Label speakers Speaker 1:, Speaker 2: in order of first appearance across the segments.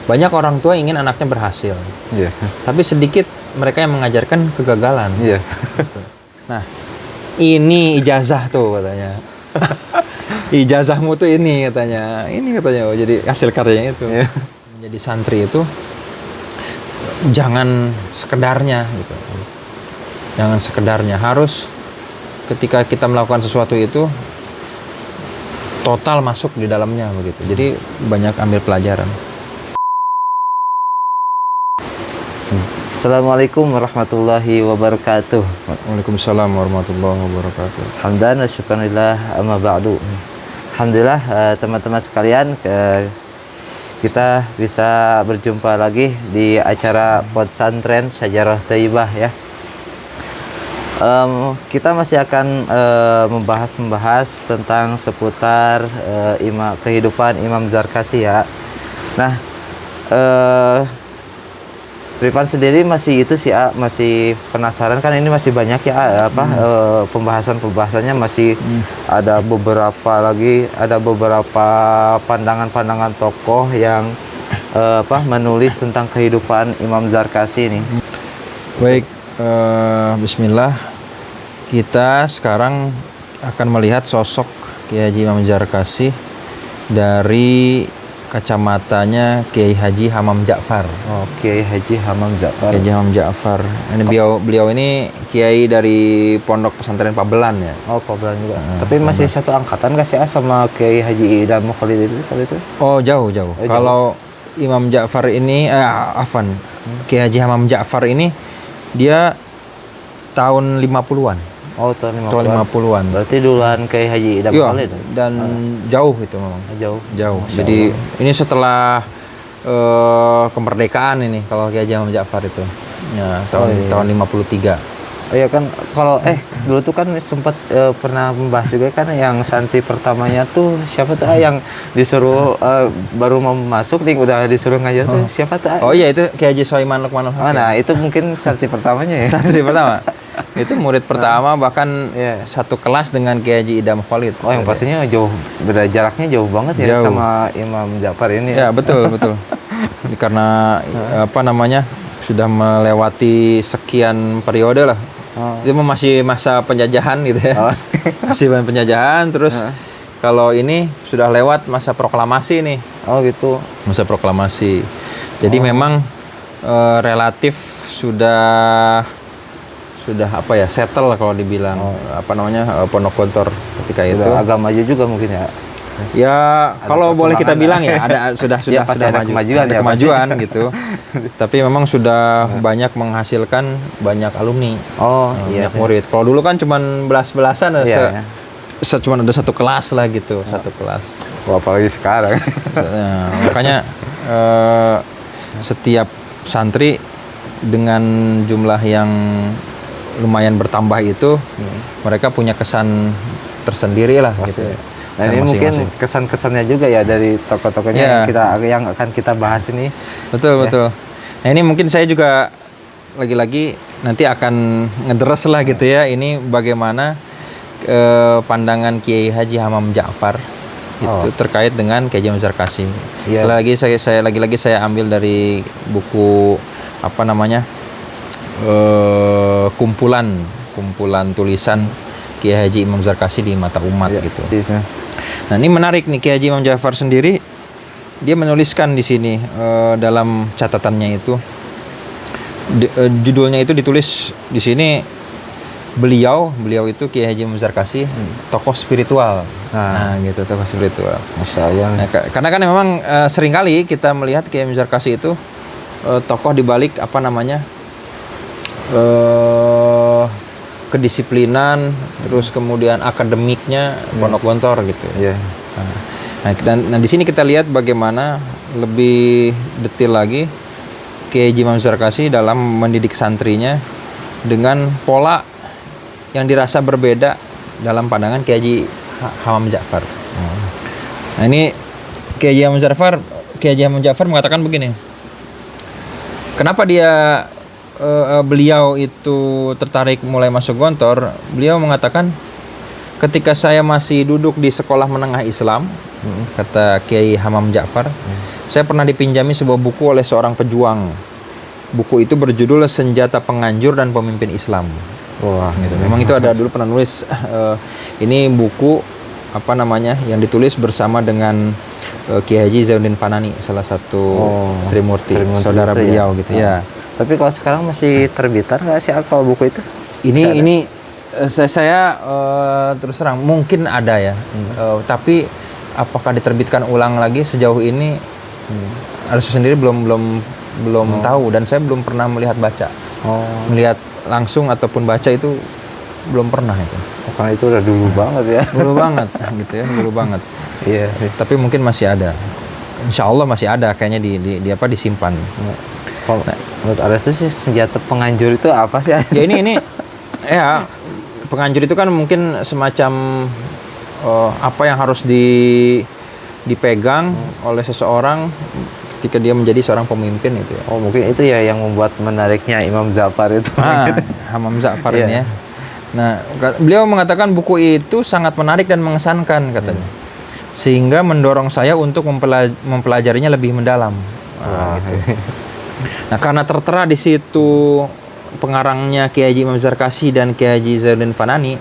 Speaker 1: Banyak orang tua ingin anaknya berhasil, tapi sedikit mereka yang mengajarkan kegagalan. Nah, ini ijazah tuh katanya. Ijazahmu tuh ini katanya. Oh, jadi hasil karyanya itu. Menjadi santri itu jangan sekedarnya gitu. Jangan sekedarnya, harus ketika kita melakukan sesuatu itu total masuk di dalamnya begitu. Jadi banyak ambil pelajaran.
Speaker 2: Assalamualaikum warahmatullahi wabarakatuh.
Speaker 1: Waalaikumsalam warahmatullahi wabarakatuh.
Speaker 2: Hamdan wa syukranillah amma ba'du. Alhamdulillah teman-teman sekalian, kita bisa berjumpa lagi di acara Podsantren Syajarah Thayyibah ya. Kita masih akan membahas tentang seputar kehidupan Imam Zarkashi ya. Nah, Rifan sendiri masih itu sih, masih penasaran kan, ini masih banyak ya pembahasannya masih ada beberapa pandangan-pandangan tokoh yang menulis tentang kehidupan Imam Zarkashi ini.
Speaker 1: Baik, bismillah. Kita sekarang akan melihat sosok Kiai Haji Imam Zarkashi dari kacamatanya Kiai Haji Hamam Ja'far.
Speaker 2: Oh, Kiai Haji Hamam Ja'far.
Speaker 1: Kiai Haji Hamam Ja'far. Ini beliau ini kiai dari Pondok Pesantren Pabelan ya.
Speaker 2: Oh, Pabelan juga. Tapi masih satu angkatan gak sih sama Kiai Haji Idam Khalid itu?
Speaker 1: Oh, jauh. Kalau Imam Ja'far ini Kiai Haji Hamam Ja'far ini dia tahun 50-an.
Speaker 2: Oh, tahun
Speaker 1: 50-an.
Speaker 2: Berarti duluan Kiai Haji Idam Khalid.
Speaker 1: Dan jauh itu memang. Jauh. Jadi ini setelah kemerdekaan ini kalau Kiai Haji Hamam Ja'far itu. Ya, tahun 53.
Speaker 2: Oh iya kan, kalau dulu tuh kan sempat pernah membahas juga kan, yang santri pertamanya tuh siapa tuh yang disuruh baru mau masuk nih udah disuruh ngajar tuh siapa tuh?
Speaker 1: Oh iya, itu Kiai Haji Soiman Lukmanul Hakim.
Speaker 2: Nah, itu mungkin santri pertamanya ya.
Speaker 1: Santri pertama. Itu murid pertama, bahkan satu kelas dengan Kiai Haji Idam Khalid.
Speaker 2: Oh, yang pastinya beda jaraknya jauh banget ya sama Imam Ja'far ini.
Speaker 1: Ya, betul. Karena sudah melewati sekian periode lah. Itu masih masa penjajahan gitu ya. Masih penjajahan, terus kalau ini sudah lewat masa proklamasi nih.
Speaker 2: Oh gitu.
Speaker 1: Masa proklamasi. Jadi memang relatif sudah settle kalau dibilang Pondok Gontor ketika itu.
Speaker 2: Agak maju juga mungkin ya.
Speaker 1: Ya, kalau boleh kita bilang ya sudah
Speaker 2: ada
Speaker 1: kemajuan gitu. Tapi memang sudah banyak menghasilkan banyak alumni. Banyak murid. Kalau dulu kan cuma belas-belasan cuma ada satu kelas lah gitu, satu kelas.
Speaker 2: Apalagi sekarang.
Speaker 1: Makanya setiap santri dengan jumlah yang lumayan bertambah itu, mereka punya kesan tersendiri lah gitu.
Speaker 2: Nah, ini mungkin kesan-kesannya juga ya dari tokoh-tokohnya yang akan kita bahas ini.
Speaker 1: Betul. Nah, ini mungkin saya juga lagi-lagi nanti akan ngederes lah gitu ya. Ini bagaimana pandangan Kiai Haji Hamam Ja'far itu terkait dengan Kiai Haji Imam Zarkashi. Saya ambil dari buku kumpulan tulisan Kiai Haji Imam Zarkashi di mata umat gitu. Nah, ini menarik nih, Kiai Haji Imam Ja'far sendiri dia menuliskan di sini dalam catatannya itu judulnya itu ditulis di sini, beliau itu Kiai Haji Imam Zarkashi tokoh spiritual. Nah, gitu, tokoh spiritual. Nah, karena kan memang seringkali kita melihat Kiai Imam Zarkashi itu tokoh dibalik kedisiplinan, terus kemudian akademiknya Pondok Gontor gitu. Nah, dan di sini kita lihat bagaimana lebih detail lagi Kiai Haji Imam Zarkashi dalam mendidik santrinya dengan pola yang dirasa berbeda dalam pandangan Kiai Haji Hamam Ja'far. Nah, ini Kiai Haji Hamam Ja'far mengatakan begini. Kenapa beliau itu tertarik mulai masuk Gontor? Beliau mengatakan, ketika saya masih duduk di sekolah menengah Islam, kata Kiai Hamam Ja'far. Saya pernah dipinjami sebuah buku oleh seorang pejuang. Buku itu berjudul Senjata Penganjur dan Pemimpin Islam.
Speaker 2: Wah,
Speaker 1: Gitu. Memang itu ada dulu pernah nulis. Ini buku apa namanya yang ditulis bersama dengan Kiai Haji Zainuddin Fanani, salah satu Trimurti, saudara
Speaker 2: itu
Speaker 1: beliau gitu ya.
Speaker 2: Tapi kalau sekarang masih terbitan nggak sih kalau buku itu?
Speaker 1: Ini saya terus terang mungkin ada ya. Tapi apakah diterbitkan ulang lagi sejauh ini harus sendiri belum tahu, dan saya belum pernah melihat baca. Melihat langsung ataupun baca itu belum pernah itu.
Speaker 2: Karena itu udah dulu banget ya.
Speaker 1: Dulu banget gitu ya, dulu banget.
Speaker 2: Iya.
Speaker 1: Tapi mungkin masih ada. Insya Allah masih ada kayaknya di apa disimpan.
Speaker 2: Kalau menurut Ares sih senjata penganjur itu apa sih?
Speaker 1: Ya ini ya penganjur itu kan mungkin semacam apa yang harus dipegang oleh seseorang ketika dia menjadi seorang pemimpin itu ya.
Speaker 2: Mungkin itu ya yang membuat menariknya Imam Ja'far itu.
Speaker 1: Hamam Ja'far ini ya. Nah, beliau mengatakan buku itu sangat menarik dan mengesankan katanya. Sehingga mendorong saya untuk mempelajarinya lebih mendalam. Gitu. Nah, karena tertera di situ pengarangnya Kiai Haji Imam Zarkasi dan Kiai Haji Zainuddin Fanani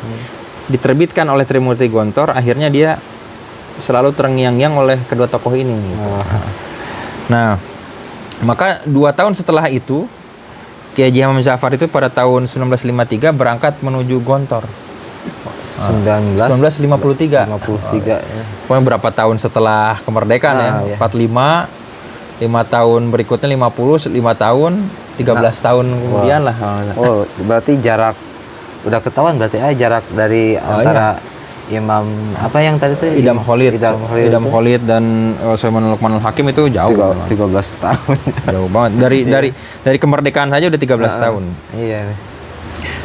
Speaker 1: diterbitkan oleh Trimurti Gontor, akhirnya dia selalu terngiang-ngiang oleh kedua tokoh ini gitu. Nah, maka 2 tahun setelah itu Kiai Haji Hamam Ja'far itu pada tahun 1953 berangkat menuju Gontor. 1953.
Speaker 2: 53 ya.
Speaker 1: Pokoknya berapa tahun setelah kemerdekaan ya. 45, 5 tahun berikutnya 50, 5 tahun, 13 tahun kemudian lah.
Speaker 2: Berarti jarak udah ketahuan berarti jarak dari antara Imam apa yang tadi itu
Speaker 1: Idam Khalid dan Sulaiman Luqmanul Hakim itu jauh.
Speaker 2: 13 tahun.
Speaker 1: Jauh banget. Dari kemerdekaan saja udah 13 tahun.
Speaker 2: Iya.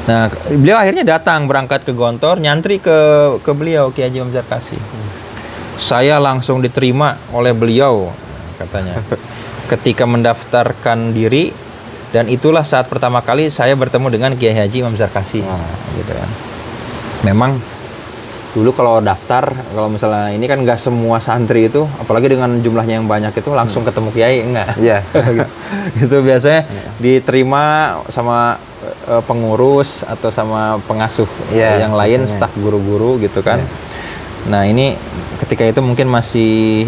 Speaker 1: Nah, beliau akhirnya datang berangkat ke Gontor, nyantri ke beliau Kiai Haji Imam Zarkasi. Saya langsung diterima oleh beliau katanya. Ketika mendaftarkan diri, dan itulah saat pertama kali saya bertemu dengan Kiai Haji Imam Zarkasi. Gitu kan. Memang dulu kalau daftar, kalau misalnya ini kan nggak semua santri itu, apalagi dengan jumlahnya yang banyak itu langsung ketemu kiai, enggak.
Speaker 2: Iya.
Speaker 1: Gitu biasanya diterima sama pengurus atau sama pengasuh yang lain, staf guru-guru gitu kan. Nah, ini ketika itu mungkin masih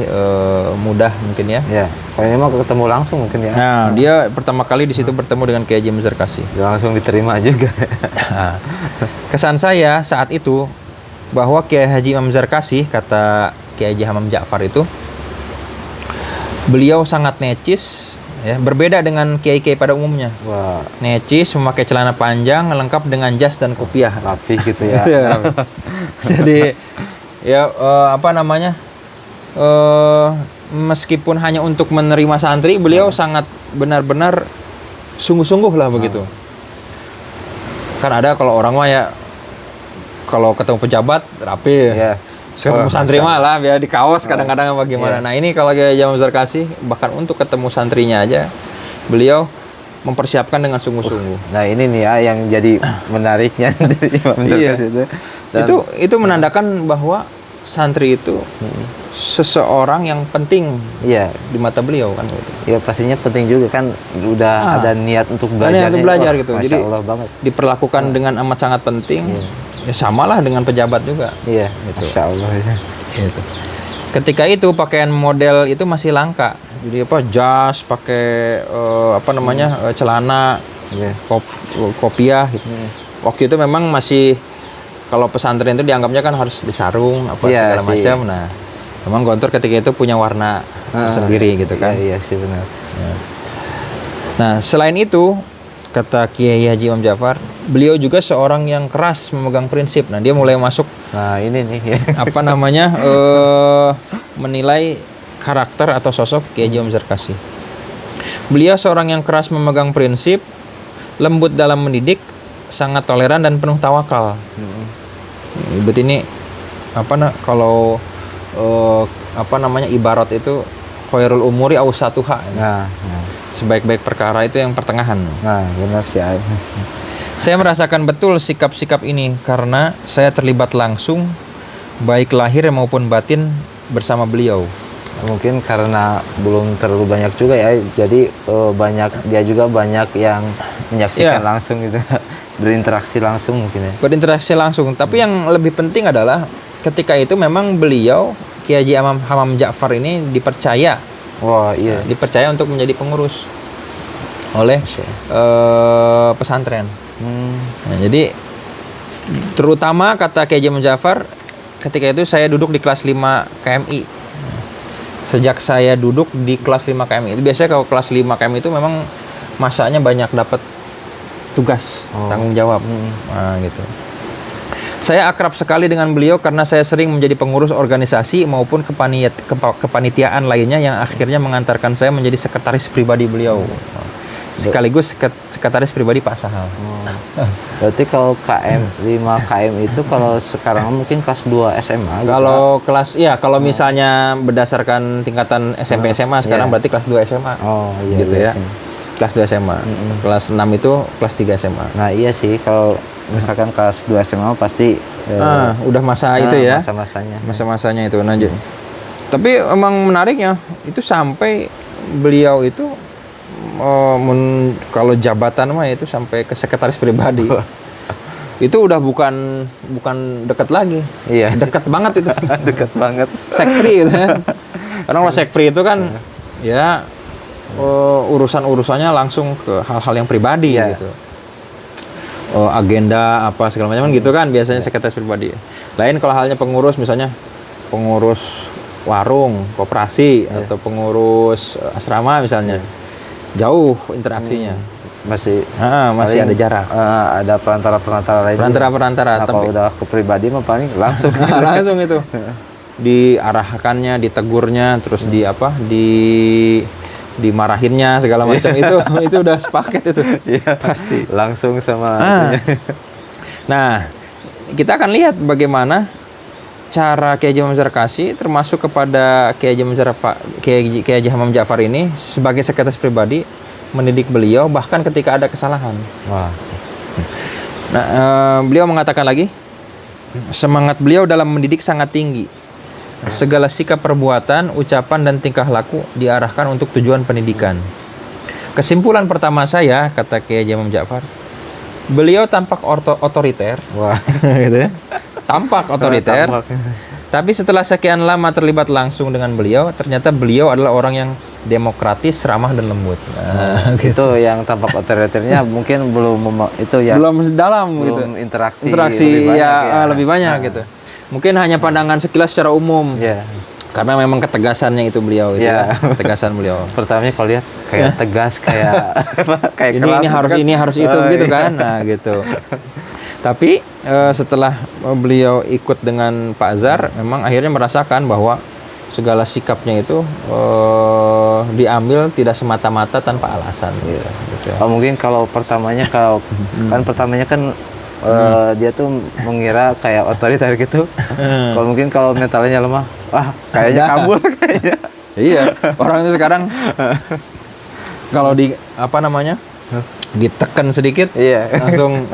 Speaker 1: mudah mungkin ya.
Speaker 2: Iya. Kalau ini mau ketemu langsung mungkin ya.
Speaker 1: Nah, dia pertama kali di situ bertemu dengan Kiai Haji Imam Zarkasi.
Speaker 2: Langsung diterima juga.
Speaker 1: Kesan saya saat itu bahwa Kiai Haji Imam Zarkasi, kata Kiai Haji Hamam Ja'far itu, beliau sangat necis ya, berbeda dengan kiai-kiai pada umumnya. Necis, memakai celana panjang lengkap dengan jas dan kopiah,
Speaker 2: rapi gitu ya.
Speaker 1: Jadi ya apa namanya, meskipun hanya untuk menerima santri, beliau sangat benar-benar sungguh-sungguh lah begitu. Kan ada kalau orang mah ya, kalau ketemu pejabat rapi, ketemu santri malah ya di kaos kadang-kadang bagaimana. Nah, ini kalau Kiai Haji Imam Zarkasi bahkan untuk ketemu santrinya aja beliau mempersiapkan dengan sungguh-sungguh.
Speaker 2: Nah, ini nih ya yang jadi menariknya dari Imam Zarkasi itu. Dan
Speaker 1: itu menandakan bahwa santri itu seseorang yang penting di mata beliau kan gitu.
Speaker 2: Ya pastinya penting juga kan, udah ada niat untuk belajar.
Speaker 1: Untuk belajar gitu.
Speaker 2: Masya
Speaker 1: Jadi
Speaker 2: Allah banget.
Speaker 1: Diperlakukan dengan amat sangat penting. Ya samalah dengan pejabat juga.
Speaker 2: Iya,
Speaker 1: gitu.
Speaker 2: Masya Allah ya.
Speaker 1: Gitu. Ketika itu pakaian model itu masih langka. Jadi apa, jas, pakai apa namanya, celana, kopiah gitu. Waktu itu memang masih, kalau pesantren itu dianggapnya kan harus disarung apa segala macam. Nah, memang Gontor ketika itu punya warna tersendiri gitu kan.
Speaker 2: Iya sih benar.
Speaker 1: Ya. Nah, selain itu kata Kiai Haji Imam Ja'far, beliau juga seorang yang keras memegang prinsip. Nah, dia mulai masuk.
Speaker 2: Nah, ini nih.
Speaker 1: Apa namanya, menilai karakter atau sosok Kiai Haji Imam Zarkasi. Beliau seorang yang keras memegang prinsip, lembut dalam mendidik, sangat toleran dan penuh tawakal. Berarti ini kalau apa namanya, ibarat itu khairul umuri awsatuha. Sebaik-baik perkara itu yang pertengahan.
Speaker 2: Nah, benar sih.
Speaker 1: Saya merasakan betul sikap-sikap ini karena saya terlibat langsung baik lahir maupun batin bersama beliau.
Speaker 2: Mungkin karena belum terlalu banyak juga ya, jadi dia juga banyak yang menyaksikan langsung gitu, berinteraksi langsung mungkin ya.
Speaker 1: Berinteraksi langsung. Tapi yang lebih penting adalah ketika itu memang beliau Kiai Haji Hamam Ja'far ini dipercaya.
Speaker 2: Wah, iya.
Speaker 1: Dipercaya untuk menjadi pengurus oleh pesantren. Nah, jadi terutama kata Kiai Haji Hamam Ja'far, ketika itu saya duduk di kelas 5 KMI. Sejak saya duduk di kelas 5 KMI, itu biasanya kalau kelas 5 KMI itu memang masanya banyak dapat tugas, tanggung jawab. Nah, gitu. Saya akrab sekali dengan beliau karena saya sering menjadi pengurus organisasi maupun kepanitiaan lainnya yang akhirnya mengantarkan saya menjadi sekretaris pribadi beliau. Sekaligus sekretaris pribadi Pak Sahal.
Speaker 2: Berarti kalau 5 KM itu kalau sekarang mungkin kelas 2 SMA gitu.
Speaker 1: Kalau kalau misalnya berdasarkan tingkatan SMP SMA sekarang berarti kelas 2 SMA.
Speaker 2: Oh, iya
Speaker 1: gitu ya. Kelas 2 SMA. Kelas 6 itu kelas 3 SMA.
Speaker 2: Nah, iya sih kalau misalkan kelas 2 SMA pasti
Speaker 1: udah masa itu ya.
Speaker 2: Masa-masanya.
Speaker 1: Masa-masanya itu lanjut. Tapi emang menariknya itu sampai beliau itu kalau jabatan mah itu sampai ke sekretaris pribadi. Itu udah bukan dekat lagi.
Speaker 2: Iya.
Speaker 1: Dekat banget itu.
Speaker 2: Dekat banget.
Speaker 1: Sekpri gitu kan. Karena kalau sekpri itu kan ya urusan-urusannya langsung ke hal-hal yang pribadi gitu. Agenda apa segala macam gitu kan biasanya sekretaris pribadi. Lain kalau halnya pengurus, misalnya pengurus warung, koperasi atau pengurus asrama misalnya. Jauh interaksinya.
Speaker 2: Masih
Speaker 1: ada jarak.
Speaker 2: Ada perantara-perantara lain.
Speaker 1: Perantara.
Speaker 2: Nah, kalau udah ke pribadi mah paling langsung.
Speaker 1: Langsung itu. Diarahkannya, ditegurnya, terus dimarahinnya segala macam itu udah sepaket itu.
Speaker 2: Iya,
Speaker 1: pasti.
Speaker 2: Langsung sama
Speaker 1: Nah, kita akan lihat bagaimana cara Kiai Haji Hamam Zarkasi termasuk kepada Kiai Haji Hamam Ja'far ini sebagai sekretaris pribadi mendidik beliau bahkan ketika ada kesalahan.
Speaker 2: Wah.
Speaker 1: Nah, beliau mengatakan lagi, semangat beliau dalam mendidik sangat tinggi. Segala sikap perbuatan, ucapan dan tingkah laku diarahkan untuk tujuan pendidikan. Kesimpulan pertama saya, kata Kiai Haji Hamam Ja'far, beliau tampak otoriter.
Speaker 2: Wah,
Speaker 1: gitu ya. Tampak otoriter. Tapi setelah sekian lama terlibat langsung dengan beliau, ternyata beliau adalah orang yang demokratis, ramah dan lembut.
Speaker 2: Nah, gitu. Itu yang tampak otoriternya mungkin belum
Speaker 1: dalam
Speaker 2: belum
Speaker 1: gitu.
Speaker 2: Interaksi
Speaker 1: lebih banyak gitu. Mungkin hanya pandangan sekilas secara umum. Karena memang ketegasannya itu beliau itu ketegasan beliau.
Speaker 2: Pertamanya kalau lihat kayak tegas kayak kayak
Speaker 1: ini harus itu gitu kan. Nah, gitu. Tapi setelah beliau ikut dengan Pak Azhar, memang akhirnya merasakan bahwa segala sikapnya itu diambil tidak semata-mata tanpa alasan. Gitu.
Speaker 2: Mungkin kalau pertamanya dia tuh mengira kayak otoriter gitu. Kalau mentalnya lemah, kayaknya kabur kayaknya.
Speaker 1: Iya, orang itu sekarang kalau ditekan sedikit langsung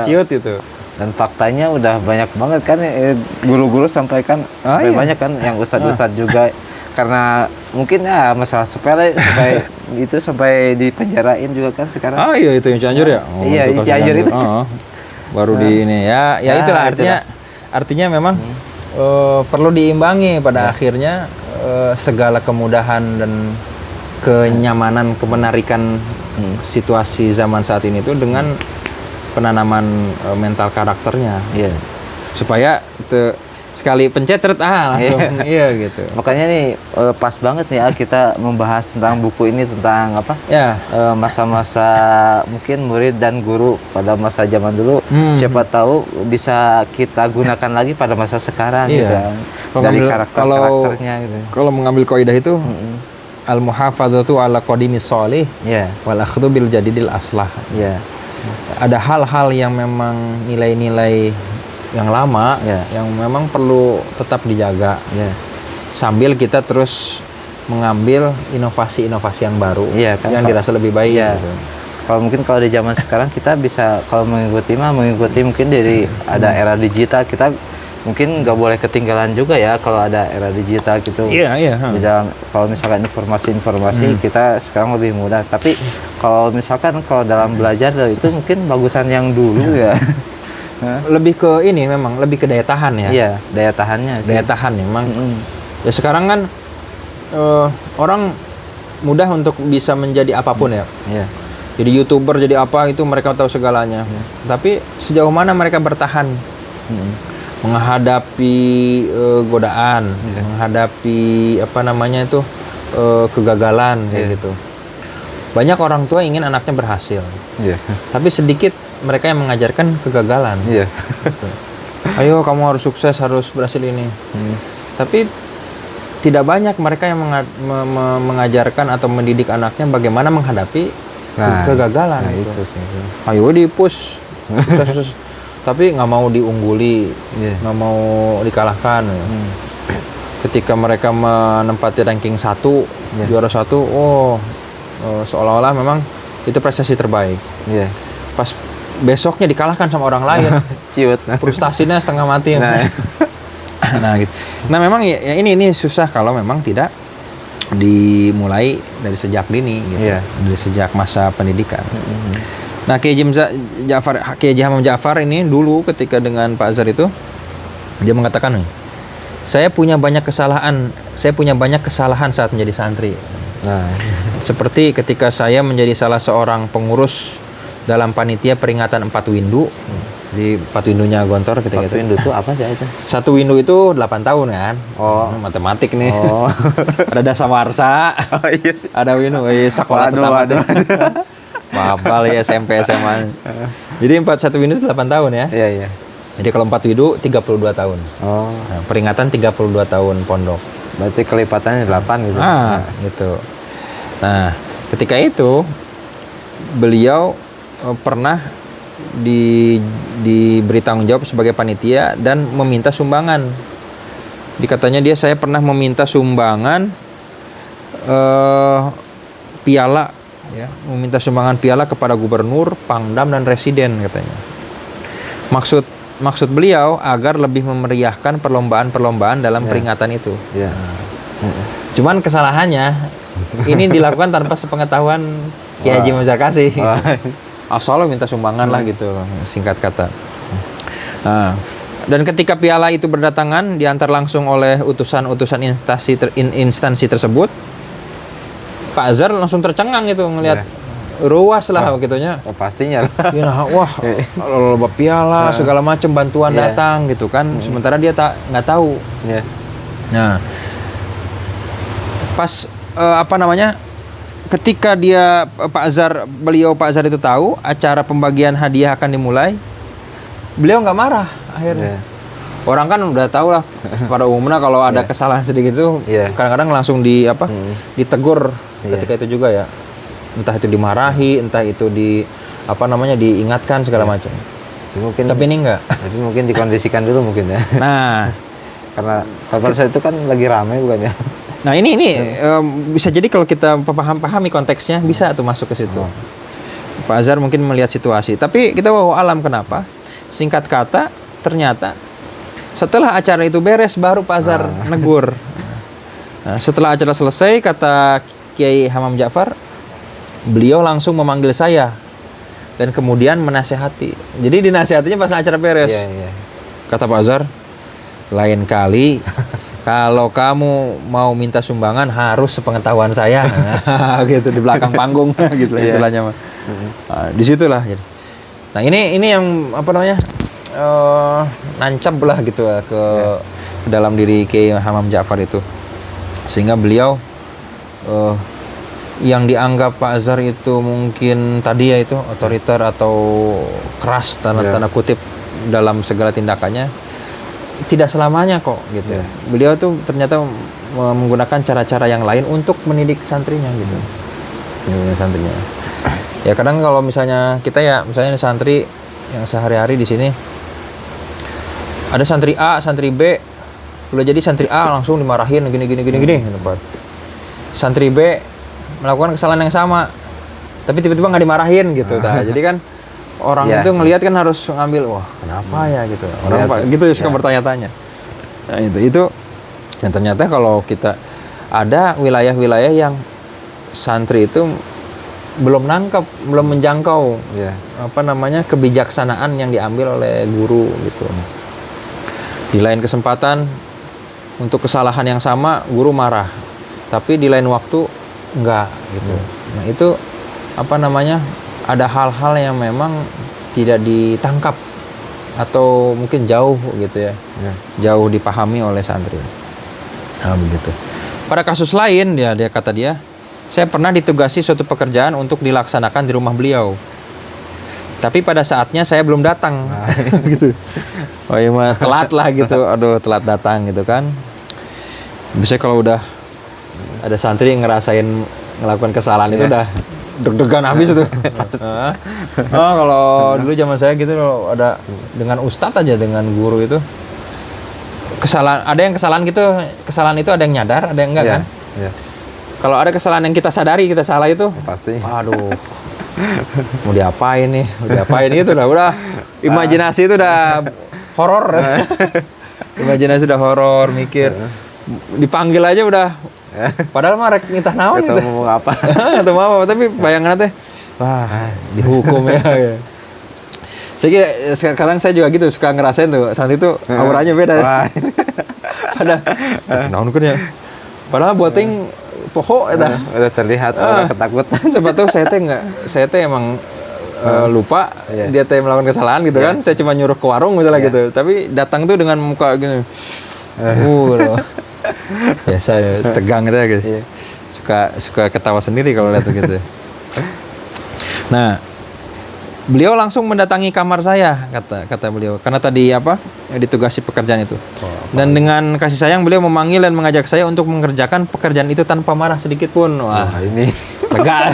Speaker 1: ciut itu.
Speaker 2: Dan faktanya udah banyak banget kan guru-guru sampai banyak kan yang ustadz-ustadz juga, karena mungkin masalah sepele sampai dipenjarain juga kan sekarang.
Speaker 1: Iya itu yang Cianjur ya.
Speaker 2: Yang Cianjur itu.
Speaker 1: Baru di ini itulah artinya memang perlu diimbangi pada akhirnya segala kemudahan dan kenyamanan, kemenarikan situasi zaman saat ini itu dengan penanaman mental karakternya. Supaya sekali pencetret langsung gitu.
Speaker 2: Makanya nih pas banget nih kita membahas tentang buku ini, tentang masa-masa mungkin murid dan guru pada masa zaman dulu. Siapa tahu bisa kita gunakan lagi pada masa sekarang gitu. Dari karakternya gitu.
Speaker 1: Kalau mengambil kaidah itu al-muhafadzatu ala qadimis sholih wal akhdhu bil jadidil aslah. Ada hal-hal yang memang nilai-nilai yang lama yang memang perlu tetap dijaga sambil kita terus mengambil inovasi-inovasi yang baru yang dirasa lebih baik gitu.
Speaker 2: Kalau di zaman sekarang kita bisa kalau mengikuti mungkin dari ada era digital, kita mungkin nggak boleh ketinggalan juga ya kalau ada era digital gitu.
Speaker 1: Iya.
Speaker 2: Di dalam kalau misalkan informasi-informasi kita sekarang lebih mudah. Tapi kalau misalkan kalau dalam belajar itu mungkin bagusan yang dulu ya.
Speaker 1: Lebih ke ini memang lebih ke daya tahan ya.
Speaker 2: Iya, daya tahannya sih.
Speaker 1: Daya tahan memang. Ya sekarang kan orang mudah untuk bisa menjadi apapun ya.
Speaker 2: Iya.
Speaker 1: Jadi YouTuber jadi apa itu mereka tahu segalanya. Tapi sejauh mana mereka bertahan menghadapi godaan, menghadapi apa namanya itu kegagalan kayak gitu. Banyak orang tua ingin anaknya berhasil.
Speaker 2: Iya.
Speaker 1: Tapi sedikit mereka yang mengajarkan kegagalan.
Speaker 2: Iya.
Speaker 1: Gitu. Ayo kamu harus sukses, harus berhasil ini. Tapi tidak banyak mereka yang mengajarkan atau mendidik anaknya bagaimana menghadapi kegagalan.
Speaker 2: Nah,
Speaker 1: gitu.
Speaker 2: itu sih.
Speaker 1: Ayo di push, sukses, tapi nggak mau diungguli, nggak mau dikalahkan. Ketika mereka menempati ranking 1, juara 1, seolah-olah memang itu prestasi terbaik. Pas besoknya dikalahkan sama orang lain,
Speaker 2: Ciut.
Speaker 1: frustasinya setengah mati. Nah, gitu. Nah memang ya ini susah kalau memang tidak dimulai dari sejak dini, gitu. Dari sejak masa pendidikan. Nah, Kiai Hamam Ja'far ini dulu ketika dengan Pak Azhar itu dia mengatakan, saya punya banyak kesalahan saat menjadi santri. Seperti ketika saya menjadi salah seorang pengurus dalam panitia peringatan 4 windu. Di 4 windunya Gontor ketika
Speaker 2: 4 windu itu apa sih itu?
Speaker 1: 1 windu itu 8 tahun kan. Matematik nih. Ada dasawarsa. Ada windu sekolah tetap. Mabal ya SMP SMA. Jadi 1 windu itu 8 tahun ya.
Speaker 2: Iya.
Speaker 1: Jadi kalau 4 windu 32 tahun. Nah, peringatan 32 tahun pondok.
Speaker 2: Berarti kelipatannya 8 gitu.
Speaker 1: Gitu. Nah, ketika itu beliau pernah diberi tanggung jawab sebagai panitia dan meminta sumbangan. Dikatanya saya pernah meminta sumbangan piala, ya, meminta sumbangan piala kepada gubernur, pangdam dan residen katanya. Maksud beliau agar lebih memeriahkan perlombaan-perlombaan dalam peringatan itu. Cuman kesalahannya ini dilakukan tanpa sepengetahuan Kiai Haji Mazhar Kasih. Asal minta sumbangan lah gitu, singkat kata. Nah, dan ketika piala itu berdatangan diantar langsung oleh utusan-utusan instansi tersebut, Pak Azhar langsung tercengang gitu ngelihat ruas lah gitunya.
Speaker 2: Pastinya.
Speaker 1: Wah, lomba piala segala macam bantuan datang gitu kan. Sementara dia nggak tahu. Nah, pas ketika Pak Azhar itu tahu acara pembagian hadiah akan dimulai, beliau nggak marah akhirnya. Orang kan udah tahu lah pada umumnya kalau ada kesalahan sedikit itu kadang-kadang langsung ditegur ketika itu juga ya. Entah itu dimarahi, entah itu diingatkan segala macam. Tapi ini enggak.
Speaker 2: Tapi mungkin dikondisikan dulu mungkin ya.
Speaker 1: Nah,
Speaker 2: karena pada saat itu kan lagi ramai bukan ya.
Speaker 1: Nah ini bisa jadi kalau kita pahami konteksnya bisa tuh masuk ke situ. Pak Azhar mungkin melihat situasi. Tapi kita alam kenapa? Singkat kata ternyata setelah acara itu beres baru Pak Azhar negur. Nah, setelah acara selesai kata Kiai Hamam Ja'far, beliau langsung memanggil saya dan kemudian menasehati. Jadi dinasehatinya pas acara beres. Kata Pak Azhar, lain kali kalau kamu mau minta sumbangan harus sepengetahuan saya. Gitu di belakang panggung gitu istilahnya mah. Nah, disitulah. Nah ini yang nancap lah gitu ke dalam diri Kiai Hamam Ja'far itu, sehingga beliau yang dianggap Pak Azhar itu mungkin tadi ya itu otoriter atau keras tanda kutip dalam segala tindakannya, tidak selamanya kok gitu. Beliau tuh ternyata menggunakan cara-cara yang lain untuk mendidik santrinya gitu. Mendidik santrinya. Ya kadang kalau misalnya kita misalnya santri yang sehari-hari di sini ada santri A, santri B, udah jadi santri A langsung dimarahin gini tempat. Santri B melakukan kesalahan yang sama, tapi tiba-tiba nggak dimarahin gitu. Jadi kan orang itu ngelihat kan harus ngambil, wah kenapa ya gitu. Orang gitu suka bertanya-tanya. Nah, itu dan ternyata kalau kita ada wilayah-wilayah yang santri itu belum nangkep, belum menjangkau kebijaksanaan yang diambil oleh guru gitu. Di lain kesempatan untuk kesalahan yang sama guru marah, tapi di lain waktu enggak gitu. Nah itu ada hal-hal yang memang tidak ditangkap atau mungkin jauh gitu ya, jauh dipahami oleh santri. Nah begitu. Pada kasus lain dia kata dia, saya pernah ditugasi suatu pekerjaan untuk dilaksanakan di rumah beliau. Tapi pada saatnya saya belum datang. Gitu. Oh iya mah telat lah gitu. Aduh, telat datang gitu kan. Biasanya kalau udah ada santri yang ngelakukan kesalahan itu udah deg-degan habis itu. Kalau dulu zaman saya gitu, kalau ada dengan ustadz aja, dengan guru itu kesalahan, ada yang kesalahan gitu, kesalahan itu ada yang nyadar, ada yang enggak kan? Kalau ada kesalahan yang kita sadari kita salah itu,
Speaker 2: pasti.
Speaker 1: Aduh, mau diapain nih? Itu udah imajinasi itu udah horor. Imajinasi udah horor, mikir. Dipanggil aja udah. Padahal mah rek minta naon gitu.
Speaker 2: Ngomong apa?
Speaker 1: Atau apa, tapi bayangan teh wah, dihukum ya. Sekarang saya juga gitu, suka ngerasain tuh santri itu auranya beda. Padahal naon kan ya. Padahal buating pohon
Speaker 2: udah terlihat orang ketakutan.
Speaker 1: Siapa tahu saya teh emang lupa dia teh melakukan kesalahan gitu kan. Saya cuma nyuruh ke warung misalnya gitu. Tapi datang tuh dengan muka gini. Biasa tegang gitu ya gitu. Suka ketawa sendiri kalau lihat gitu. Nah, beliau langsung mendatangi kamar saya, kata beliau, karena tadi ditugasi pekerjaan itu. Dan dengan kasih sayang beliau memanggil dan mengajak saya untuk mengerjakan pekerjaan itu tanpa marah sedikit pun. Wah, ini lega.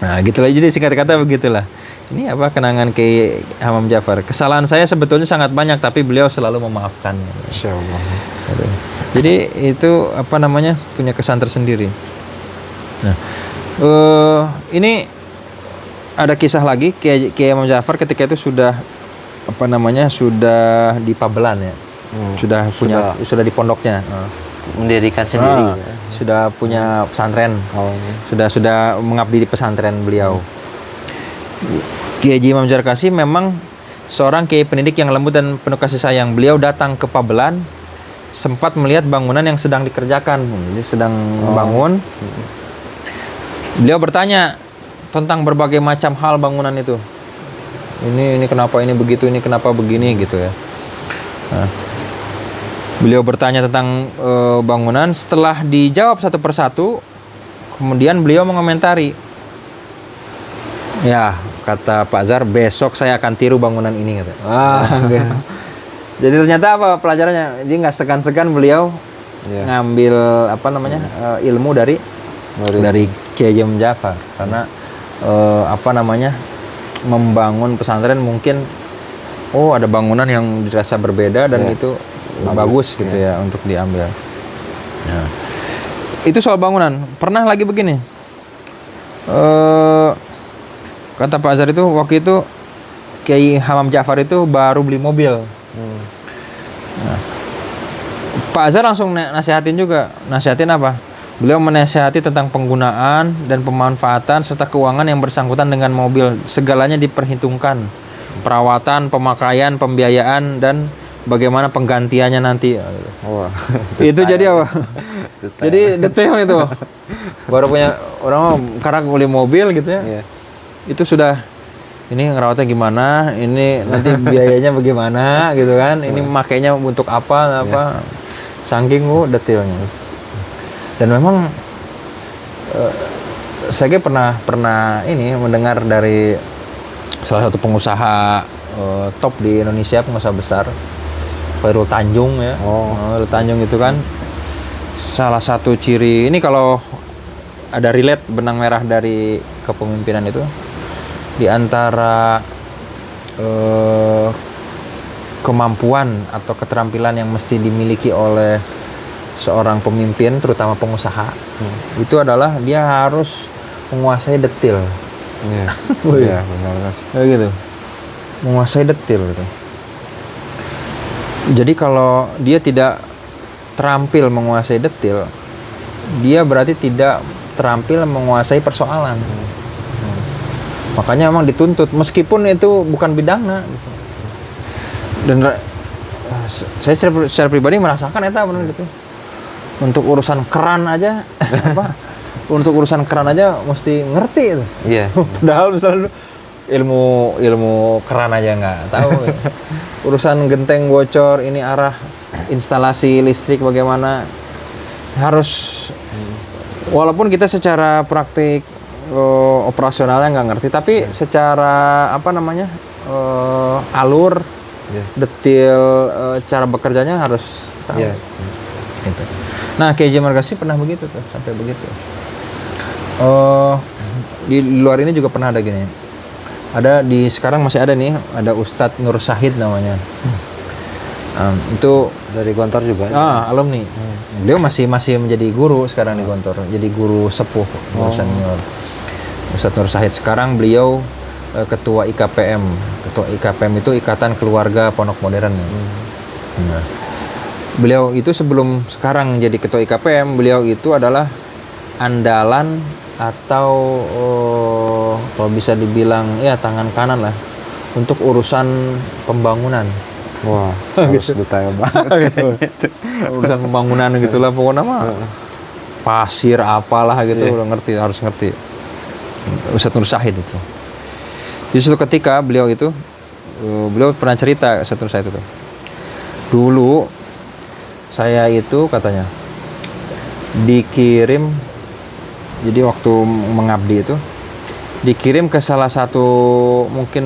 Speaker 1: Nah, gitulah, jadi singkat kata begitulah. Ini kenangan Kiai Hamam Jafar. Kesalahan saya sebetulnya sangat banyak, tapi beliau selalu memaafkan.
Speaker 2: Insyaallah.
Speaker 1: Jadi itu punya kesan tersendiri. Nah, ini ada kisah lagi Kiai Hamam Jafar ketika itu sudah sudah di Pabelan ya. Sudah di pondoknya.
Speaker 2: Mendirikan sendiri.
Speaker 1: Sudah punya pesantren. Sudah mengabdi di pesantren beliau. Kiai Haji Imam Zarkasi memang seorang kiai pendidik yang lembut dan penuh kasih sayang. Beliau datang ke Pabelan, sempat melihat bangunan yang sedang dikerjakan. Jadi sedang membangun. Beliau bertanya tentang berbagai macam hal bangunan itu. Ini kenapa ini begitu, ini kenapa begini gitu ya. Nah, beliau bertanya tentang bangunan. Setelah dijawab satu persatu, kemudian beliau mengomentari. Ya, kata Pak Zar, besok saya akan tiru bangunan ini, kata. Jadi ternyata pelajarannya? Dia nggak segan-segan beliau ngambil ilmu dari Kiai Haji Imam Jafar, karena membangun pesantren mungkin ada bangunan yang dirasa berbeda dan itu bagus gitu ya untuk diambil. Nah, itu soal bangunan. Pernah lagi begini. Kata Pak Azhar itu waktu itu Kiai Hamam Jafar itu baru beli mobil. Nah, Pak Azhar langsung nasihatin juga. Nasihatin apa? Beliau menasihati tentang penggunaan dan pemanfaatan serta keuangan yang bersangkutan dengan mobil. Segalanya diperhitungkan. Perawatan, pemakaian, pembiayaan, dan bagaimana penggantiannya nanti. Itu jadi apa? Jadi detail itu. Baru punya orang karena beli mobil gitu ya. Itu sudah, ini ngerawatnya gimana, ini nanti biayanya bagaimana gitu kan, ini makainya untuk apa, saking detailnya. Dan memang saya pernah ini mendengar dari salah satu pengusaha top di Indonesia, pengusaha besar, Khairul Tanjung ya. Khairul Tanjung itu kan salah satu ciri ini, kalau ada relate benang merah dari kepemimpinan itu, di antara kemampuan atau keterampilan yang mesti dimiliki oleh seorang pemimpin, terutama pengusaha, itu adalah dia harus menguasai detail.
Speaker 2: Iya.
Speaker 1: Oh,
Speaker 2: Iya, benar-benar.
Speaker 1: Kayak gitu. Menguasai detil gitu. Jadi kalau dia tidak terampil menguasai detil, dia berarti tidak terampil menguasai persoalan. Makanya emang dituntut meskipun itu bukan bidangnya gitu. Dan saya secara pribadi merasakan eta benar gitu. Untuk urusan keran aja untuk urusan keran aja mesti ngerti itu.
Speaker 2: Iya.
Speaker 1: Padahal misalnya ilmu keran aja nggak tahu. Ya. Urusan genteng bocor, ini arah instalasi listrik bagaimana, harus walaupun kita secara praktik operasionalnya nggak ngerti, tapi secara apa namanya alur, detil cara bekerjanya harus tahu. Gitu. Nah, KJ Margasi pernah begitu tuh, sampai begitu. Di luar ini juga pernah ada gini. Ada sekarang masih ada nih, ada Ustadz Nur Syahid namanya. Itu
Speaker 2: Dari Gontor juga.
Speaker 1: Alumni. Beliau masih menjadi guru sekarang di Gontor, jadi guru sepuh, guru senior. Ustadz Nur Syahid sekarang beliau ketua IKPM. Ketua IKPM itu Ikatan Keluarga Pondok Modern. Nah, beliau itu sebelum sekarang jadi ketua IKPM, beliau itu adalah andalan atau kalau bisa dibilang ya tangan kanan lah untuk urusan pembangunan.
Speaker 2: Wah, harus detail banget.
Speaker 1: Urusan pembangunan gitulah pokoknya mah. Pasir apalah gitu udah ngerti, harus ngerti. Ustadz Nur Syahid itu. Di suatu ketika beliau pernah cerita, Ustadz Nur Syahid itu. Dulu saya itu katanya dikirim, jadi waktu mengabdi itu dikirim ke salah satu mungkin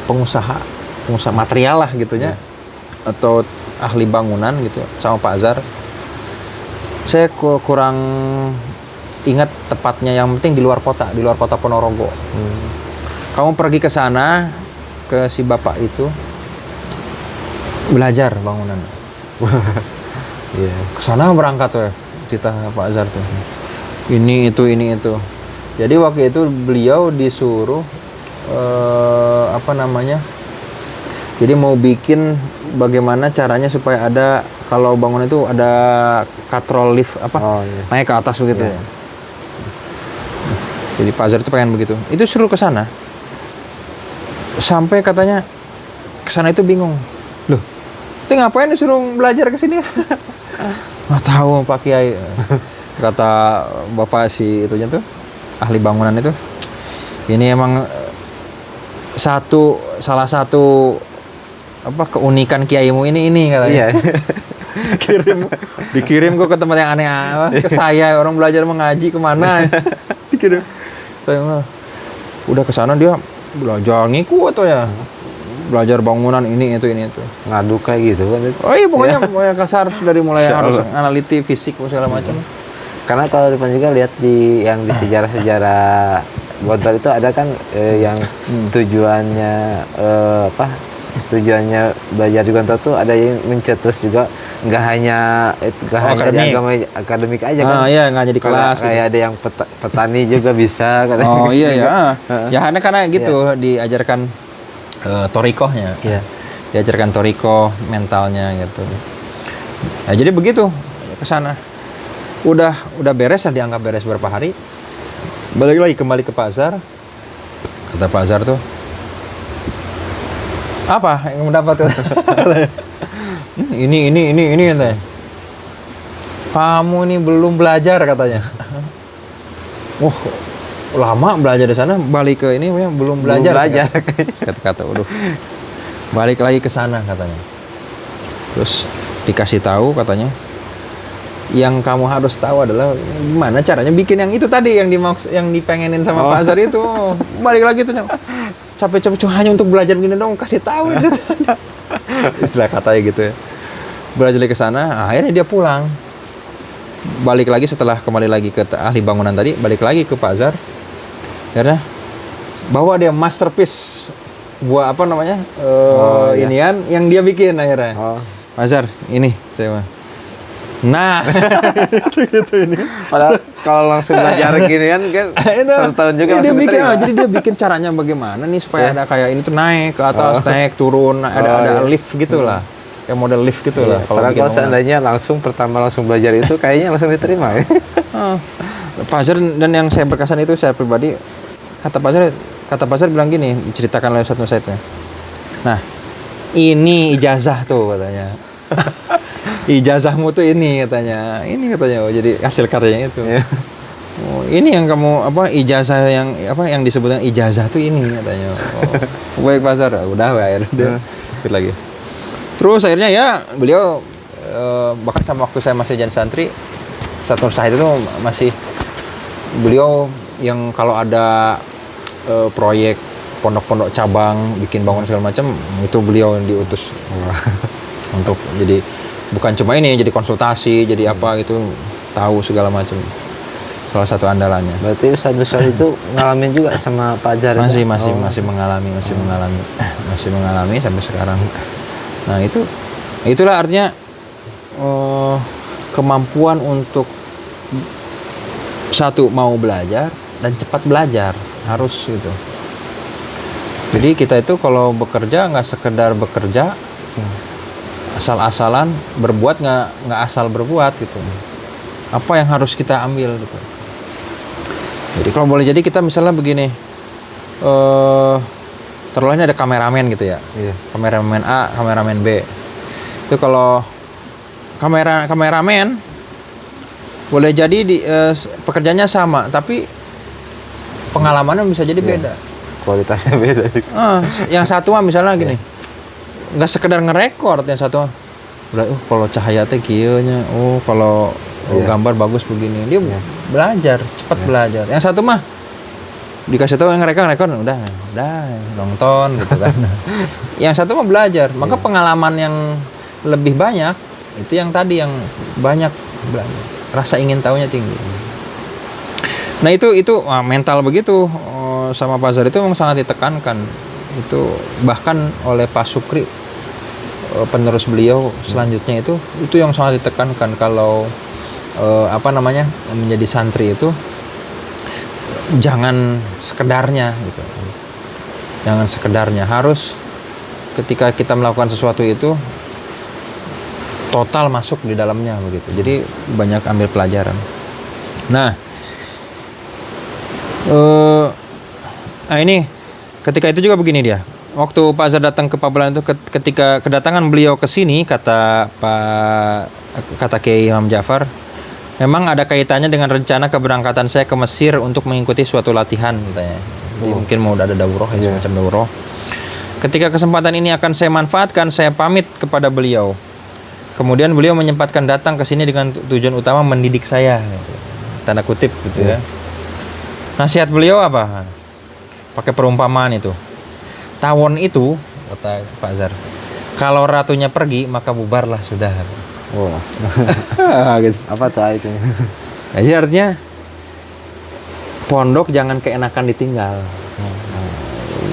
Speaker 1: pengusaha material lah gitunya, atau ahli bangunan gitu sama Pak Azhar. Saya kurang ingat tepatnya, yang penting di luar kota Ponorogo. Kamu pergi ke sana, ke si bapak itu belajar bangunan. Ke sana berangkat tuh ya, cerita Pak Azhar tuh. Ini itu. Jadi waktu itu beliau disuruh jadi mau bikin bagaimana caranya supaya ada, kalau bangun itu ada katrol lift naik ke atas begitu. Jadi Pak Azhar itu pengen begitu. Itu suruh ke sana. Sampai katanya ke sana itu bingung. Loh, itu ngapain disuruh belajar ke sini? Nggak tahu Pak Kiai. Kata bapak si itunya tuh, ahli bangunan itu. Ini emang salah satu keunikan kiaimu ini katanya. Dikirim kok ke tempat yang aneh, ke saya orang belajar mengaji kemana? Dikirim. Udah ke sana dia belajar ngikut tuh ya. Belajar bangunan ini itu.
Speaker 2: Ngadu kayak gitu kan.
Speaker 1: Oh iya pokoknya kasar dari mulai harus analiti fisik segala macam.
Speaker 2: Karena kalau depan juga lihat di sejarah-sejarah Gontor itu ada kan yang tujuannya belajar di Gontor tuh ada yang mencetus juga, nggak hanya di akademik aja kan.
Speaker 1: Iya, nggak jadi kelas.
Speaker 2: Kayak gitu. Ada yang petani juga bisa kan.
Speaker 1: Oh iya ya. Ya karena gitu diajarkan torikohnya.
Speaker 2: Iya.
Speaker 1: Diajarkan torikoh mentalnya gitu. Nah, jadi begitu ke sana. Udah beres lah, dianggap beres beberapa hari. Balik lagi kembali ke Pak Azhar. Kata Pak Azhar tuh, apa yang mendapat? ini katanya. Kamu ini belum belajar katanya. Wah, lama belajar di sana, balik ke ini belum belajar. Kata-kata, waduh. Balik lagi ke sana katanya. Terus dikasih tahu katanya, yang kamu harus tahu adalah gimana caranya bikin yang itu tadi yang dipengenin sama Pak Azhar itu. Balik lagi tuh, capek-capek hanya untuk belajar gini dong, kasih tahu. Istilah katanya gitu ya. Belajar ke sana, akhirnya dia pulang. Balik lagi setelah kembali lagi ke ahli bangunan tadi, balik lagi ke Pak Azhar. Akhirnya bawa dia masterpiece buat inian yang dia bikin akhirnya. Pak Azhar, ini saya mah. Nah,
Speaker 2: Padahal kalau langsung belajar ginian kan
Speaker 1: itu
Speaker 2: 1 tahun juga
Speaker 1: dia
Speaker 2: langsung
Speaker 1: bikin,
Speaker 2: diterima.
Speaker 1: jadi dia bikin caranya bagaimana nih supaya ada kayak ini tuh naik ke atas, naik turun, ada lift gitulah. Kayak model lift gitulah.
Speaker 2: Padahal
Speaker 1: bikin
Speaker 2: kalau
Speaker 1: bangunan.
Speaker 2: seandainya pertama langsung belajar itu kayaknya langsung diterima ya.
Speaker 1: Pak Azhar, dan yang saya berkesan itu saya pribadi, kata Pak Azhar bilang gini, diceritakan oleh satu saya. Nah, ini ijazah tuh katanya. Ijazahmu tuh ini katanya. Ini katanya, oh, jadi hasil karyanya itu. Oh, ini yang kamu ijazah yang disebutkan ijazah tuh ini katanya. Oh, baik Pak Azhar, udah akhirnya ikut lagi. Terus akhirnya ya beliau bahkan sama waktu saya masih jadi santri, Ustadz Nur Syahid itu masih beliau yang kalau ada proyek pondok-pondok cabang bikin bangunan segala macam, itu beliau yang diutus untuk jadi bukan cuma ini, jadi konsultasi, jadi apa gitu, tahu segala macam. Salah satu andalannya.
Speaker 2: Berarti Ustadz Syahid itu ngalamin juga sama Pak Azhar.
Speaker 1: Masih mengalami sampai sekarang. Nah, itulah artinya kemampuan untuk satu mau belajar dan cepat belajar harus gitu. Jadi kita itu kalau bekerja nggak sekedar bekerja asal-asalan, berbuat nggak asal berbuat gitu. Apa yang harus kita ambil gitu. Jadi kalau boleh jadi kita misalnya begini, taruhlah ini ada kameramen gitu ya.
Speaker 2: Iya.
Speaker 1: Kameramen A, kameramen B. Itu kalau kameramen boleh jadi pekerjaannya sama, tapi pengalamannya bisa jadi beda.
Speaker 2: Kualitasnya beda juga.
Speaker 1: Yang satu mah misalnya gini, nggak sekedar ngerekord, yang satu mah kalau cahaya teh kieu nya, kalau gambar bagus begini, dia belajar, cepat belajar. Yang satu mah dikasih tahu yang rekor udah nonton gitu kan. Yang satu mah belajar, maka pengalaman yang lebih banyak itu yang tadi yang banyak belajar, rasa ingin tahunya tinggi. Nah itu mental begitu sama Pak Azhar itu memang sangat ditekankan. Itu bahkan oleh Pak Sukri, penerus beliau selanjutnya itu yang sangat ditekankan kalau menjadi santri itu jangan sekedarnya gitu. Jangan sekedarnya, harus ketika kita melakukan sesuatu itu total masuk di dalamnya begitu. Jadi banyak ambil pelajaran. Nah, ini ketika itu juga begini dia. Waktu Pak Azhar datang ke Pabelan itu, ketika kedatangan beliau ke sini, kata Kiai Imam Ja'far, memang ada kaitannya dengan rencana keberangkatan saya ke Mesir untuk mengikuti suatu latihan katanya. Jadi mungkin mau ada daurah semacam daurah. Ketika kesempatan ini akan saya manfaatkan, saya pamit kepada beliau. Kemudian beliau menyempatkan datang ke sini dengan tujuan utama mendidik saya, gitu. Tanda kutip gitu ya. Nasihat beliau apa? Pakai perumpamaan itu. Tawon itu, kata Pak Azhar, kalau ratunya pergi maka bubarlah sudah.
Speaker 2: Gitu. Apa tuh itu?
Speaker 1: Jadi artinya pondok jangan keenakan ditinggal.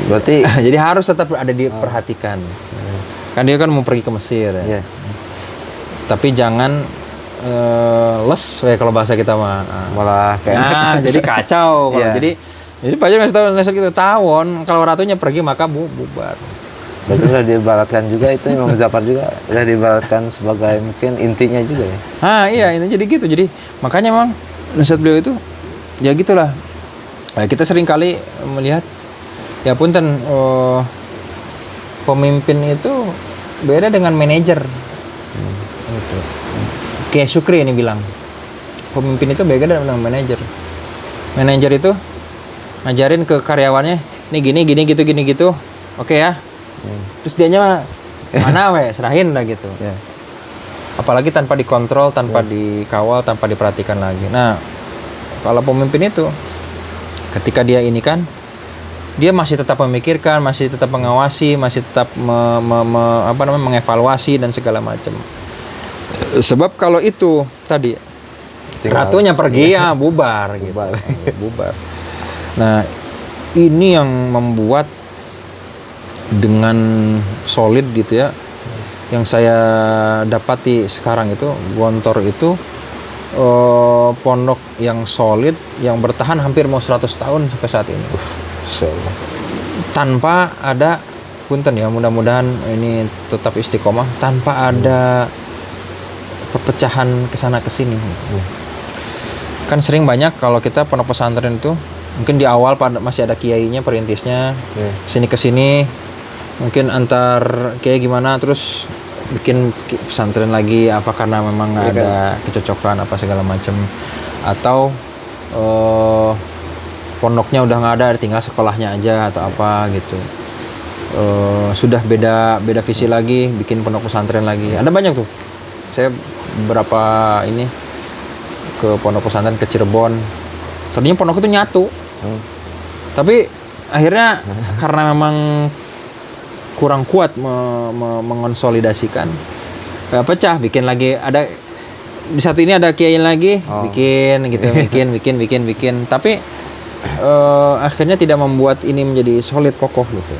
Speaker 2: Berarti
Speaker 1: jadi harus tetap ada diperhatikan. Kan dia kan mau pergi ke Mesir ya. Tapi jangan les kalau bahasa kita mah.
Speaker 2: Malah kayak
Speaker 1: jadi kacau kalau. Jadi Pak Azhar ngasih tahu gitu, tawon kalau ratunya pergi maka bubar.
Speaker 2: Berarti sudah diibaratkan juga itu Imam Ja'far juga sudah diibaratkan sebagai mungkin intinya juga ya.
Speaker 1: Iya ini jadi gitu. Jadi makanya memang nasihat beliau itu ya gitulah. Kita sering kali melihat ya punten pemimpin itu beda dengan manajer. Gitu. Kayak Sukri ini bilang pemimpin itu beda dengan manajer. Manajer itu ngajarin ke karyawannya, nih gini gitu. Oke ya. Terus dianya mana serahin lah gitu. Apalagi tanpa dikontrol, tanpa dikawal, tanpa diperhatikan lagi. Nah, kalau pemimpin itu ketika dia ini kan dia masih tetap memikirkan, masih tetap mengawasi, masih tetap mengevaluasi dan segala macam. Sebab kalau itu tadi ratunya pergi ya bubar gitu. Bubar. Nah, ini yang membuat dengan solid gitu ya. yang saya dapati sekarang itu Gontor itu pondok yang solid, yang bertahan hampir mau 100 tahun sampai saat ini.
Speaker 2: Insyaallah.
Speaker 1: Tanpa ada, punten ya, mudah-mudahan ini tetap istiqomah, tanpa ada perpecahan kesana kesini. Kan sering banyak kalau kita pondok pesantren itu, mungkin di awal masih ada kiainya, perintisnya, sini kesini, mungkin antar kiai gimana, terus bikin pesantren lagi apa karena memang nggak ada kecocokan apa segala macam, atau pondoknya udah nggak ada, tinggal sekolahnya aja atau apa gitu. Sudah beda visi lagi, bikin pondok pesantren lagi. Ada banyak tuh. Saya berapa ini ke pondok pesantren ke Cirebon, tadinya pondok itu nyatu, tapi akhirnya karena memang kurang kuat mengonsolidasikan, pecah, bikin lagi. Ada di satu ini ada kiai lagi, bikin gitu, bikin, tapi akhirnya tidak membuat ini menjadi solid, kokoh gitu.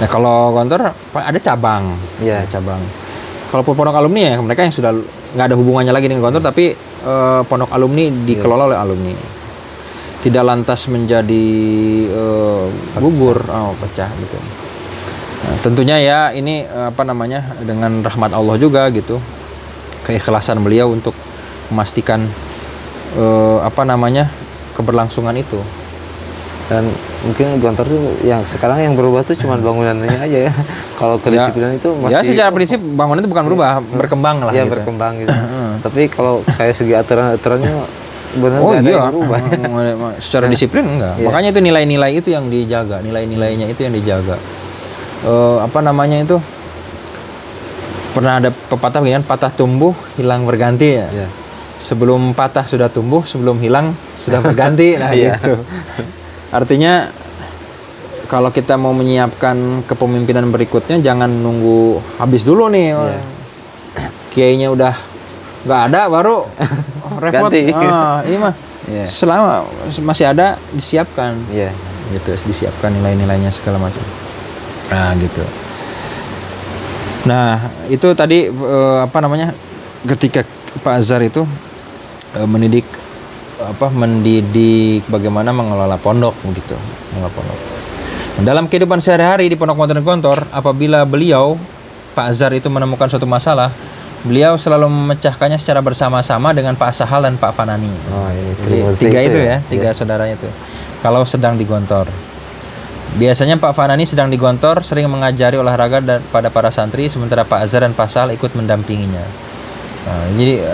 Speaker 1: Nah kalau Gontor ada cabang, ada cabang. Kalau pondok alumni ya mereka yang sudah nggak ada hubungannya lagi dengan Gontor, tapi pondok alumni dikelola oleh alumni, tidak lantas menjadi gugur, pecah gitu. Nah, tentunya ya ini dengan rahmat Allah juga gitu, keikhlasan beliau untuk memastikan keberlangsungan itu.
Speaker 2: Dan mungkin Gontor tuh yang sekarang yang berubah tuh cuma bangunannya aja ya. Kalau kedisiplinan itu masih.
Speaker 1: Ya secara prinsip bangunan itu bukan berubah, berkembang lah.
Speaker 2: Ya
Speaker 1: gitu.
Speaker 2: berkembang gitu. Tapi kalau kayak segi aturan-aturannya benar nggak ada yang berubah.
Speaker 1: Secara disiplin enggak. Makanya itu nilai-nilai itu yang dijaga, nilai-nilainya itu yang dijaga. Itu pernah ada pepatah begini, patah tumbuh hilang berganti ya. Sebelum patah sudah tumbuh, sebelum hilang sudah berganti. Nah gitu. Artinya kalau kita mau menyiapkan kepemimpinan berikutnya, jangan nunggu habis dulu nih. Kiainya udah nggak ada baru repot. Ini mah selama masih ada disiapkan. Gitu, disiapkan nilai-nilainya segala macam. Nah gitu. Nah itu tadi ketika Pak Azhar itu mendidik bagaimana mengelola pondok begitu, mengelola pondok. Dalam kehidupan sehari-hari di Pondok Modern Gontor, apabila beliau Pak Azhar itu menemukan suatu masalah, beliau selalu memecahkannya secara bersama-sama dengan Pak Sahal dan Pak Fanani. Tiga saudaranya itu. Kalau sedang di Gontor, biasanya Pak Fanani sedang di Gontor sering mengajari olahraga pada para santri, sementara Pak Azhar dan Pak Sahal ikut mendampinginya. Jadi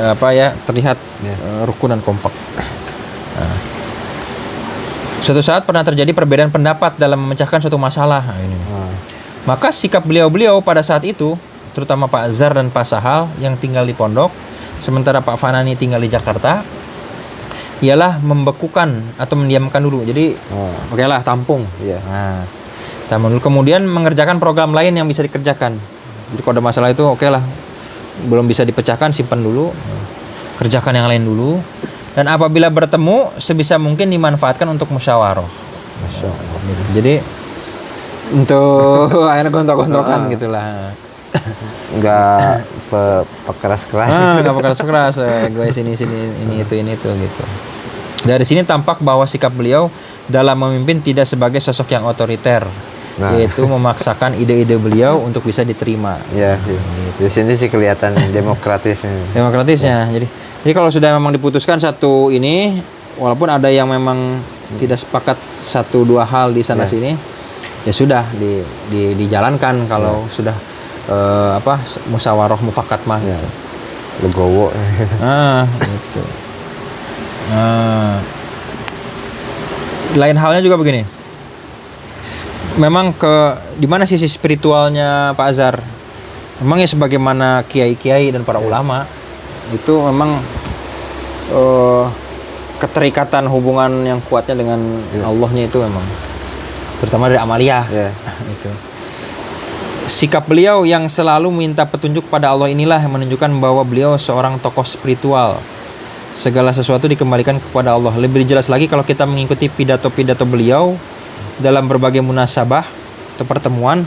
Speaker 1: terlihat rukun dan kompak. Suatu saat pernah terjadi perbedaan pendapat dalam memecahkan suatu masalah. Maka sikap beliau pada saat itu, terutama Pak Azhar dan Pak Sahal yang tinggal di pondok, sementara Pak Fanani tinggal di Jakarta, ialah membekukan atau mendiamkan dulu. Jadi tampung. Tampung dulu, kemudian mengerjakan program lain yang bisa dikerjakan. Jadi kalau ada masalah itu belum bisa dipecahkan, simpan dulu, kerjakan yang lain dulu, dan apabila bertemu sebisa mungkin dimanfaatkan untuk musyawarah. Masya Allah. Jadi untuk akhirnya gontok-gontokan gitulah.
Speaker 2: Nggak pekeras-keras.
Speaker 1: Nggak pekeras-keras. Gue sini ini itu gitu. Dari sini tampak bahwa sikap beliau dalam memimpin tidak sebagai sosok yang otoriter, yaitu memaksakan ide-ide beliau untuk bisa diterima.
Speaker 2: Di sini sih kelihatan demokratisnya.
Speaker 1: Jadi kalau sudah memang diputuskan satu ini, walaupun ada yang memang tidak sepakat satu dua hal di sana sini, ya sudah dijalankan kalau sudah musyawarah mufakat mah.
Speaker 2: Legowo.
Speaker 1: Gitu. Lain halnya juga begini. Memang di mana sisi spiritualnya Pak Azhar? Memang ya sebagaimana kiai-kiai dan para ulama itu memang keterikatan hubungan yang kuatnya dengan Allahnya itu memang terutama dari amaliyah. Itu. Sikap beliau yang selalu minta petunjuk pada Allah inilah yang menunjukkan bahwa beliau seorang tokoh spiritual. Segala sesuatu dikembalikan kepada Allah. Lebih jelas lagi kalau kita mengikuti pidato-pidato beliau dalam berbagai munasabah atau pertemuan,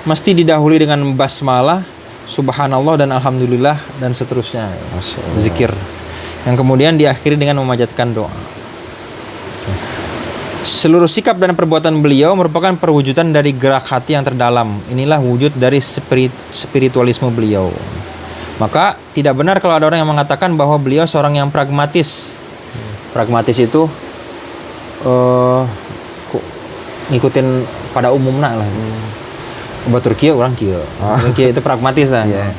Speaker 1: mesti didahului dengan basmalah, subhanallah dan alhamdulillah dan seterusnya.
Speaker 2: Masya Allah.
Speaker 1: Zikir. Yang kemudian diakhiri dengan memanjatkan doa. Seluruh sikap dan perbuatan beliau merupakan perwujudan dari gerak hati yang terdalam. Inilah wujud dari spiritualisme beliau. Maka tidak benar kalau ada orang yang mengatakan bahwa beliau seorang yang pragmatis. Pragmatis itu ngikutin pada umumnya lah. Batur kieu orang kieu. Kieu itu pragmatis lah.
Speaker 2: Iya.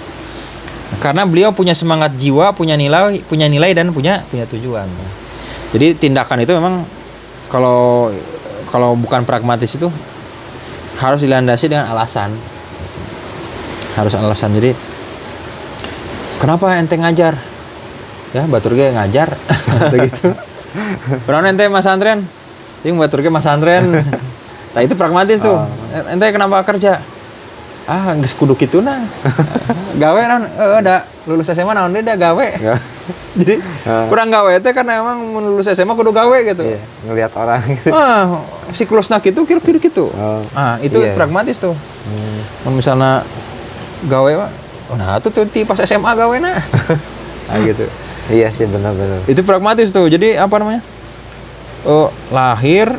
Speaker 1: Karena beliau punya semangat jiwa, punya nilai dan punya tujuan. Jadi tindakan itu memang kalau bukan pragmatis itu harus dilandasi dengan alasan. Harus alasan. Jadi kenapa ente ngajar? Ya batur ge ngajar. Begitu. Berapa ente mas antren? Ting batur ge mas antren. Nah itu pragmatis tuh. Ente kenapa kerja? Geus kudu kituna. Gawe naon? Da lulus SMA naon deui da gawe. Jadi kurang gawe teh karena emang lulus SMA kudu gawe gitu.
Speaker 2: Iya, ngelihat orang gitu.
Speaker 1: Siklusna kitu kira-kira kitu. Itu
Speaker 2: iya.
Speaker 1: pragmatis tuh. Misalnya gawe mah nah tuh ti pas SMA gawena.
Speaker 2: Gitu. Iya sih benar-benar.
Speaker 1: Itu pragmatis tuh. Jadi apa namanya? Lahir,